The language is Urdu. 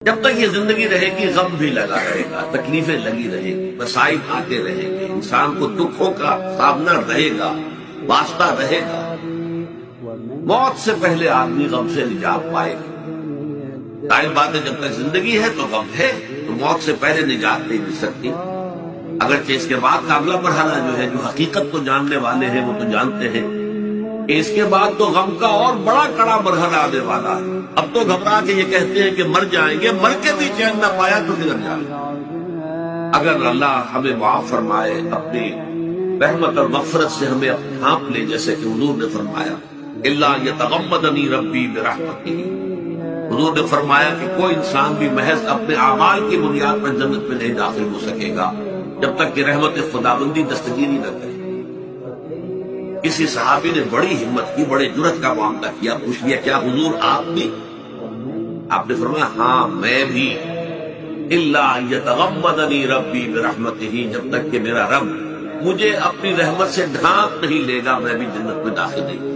جب تک یہ زندگی رہے گی غم بھی لگا رہے گا، تکلیفیں لگی رہے گی، مصائب آتے رہیں گے، انسان کو دکھوں کا سامنا رہے گا، واسطہ رہے گا۔ موت سے پہلے آدمی غم سے نجات پائے گا۔ ظاہر بات ہے جب تک زندگی ہے تو غم ہے، تو موت سے پہلے نجات نہیں مل سکتی۔ اگرچہ اس کے بعد کا اگلا مرحلہ جو ہے، جو حقیقت کو جاننے والے ہیں وہ تو جانتے ہیں کہ اس کے بعد تو غم کا اور بڑا کڑا مرحلہ آنے والا ہے۔ اب تو گھبرا کے یہ کہتے ہیں کہ مر جائیں گے، مر کے بھی چین نہ پایا تو کدھر جائیں گے۔ اگر اللہ ہمیں معاف فرمائے، اپنی رحمت اور مغفرت سے ہمیں ڈھانپ لے، جیسے کہ حضور نے فرمایا الا یتغمدنی ربی برحمتہ، حضور نے فرمایا کہ کوئی انسان بھی محض اپنے اعمال کی بنیاد پر جنت میں نہیں داخل ہو سکے گا جب تک کہ رحمت خداوندی دستگیری نہ کرے۔ کسی صحابی نے بڑی ہمت کی، بڑے جرأت کا معاملہ کیا، پوچھ لیا کیا حضور آپ بھی؟ آپ نے فرمایا ہاں میں بھی، الا یتغمدنی ربی برحمتہ، جب تک کہ میرا رب مجھے اپنی رحمت سے ڈھانپ نہیں لے گا میں بھی جنت میں داخل نہیں۔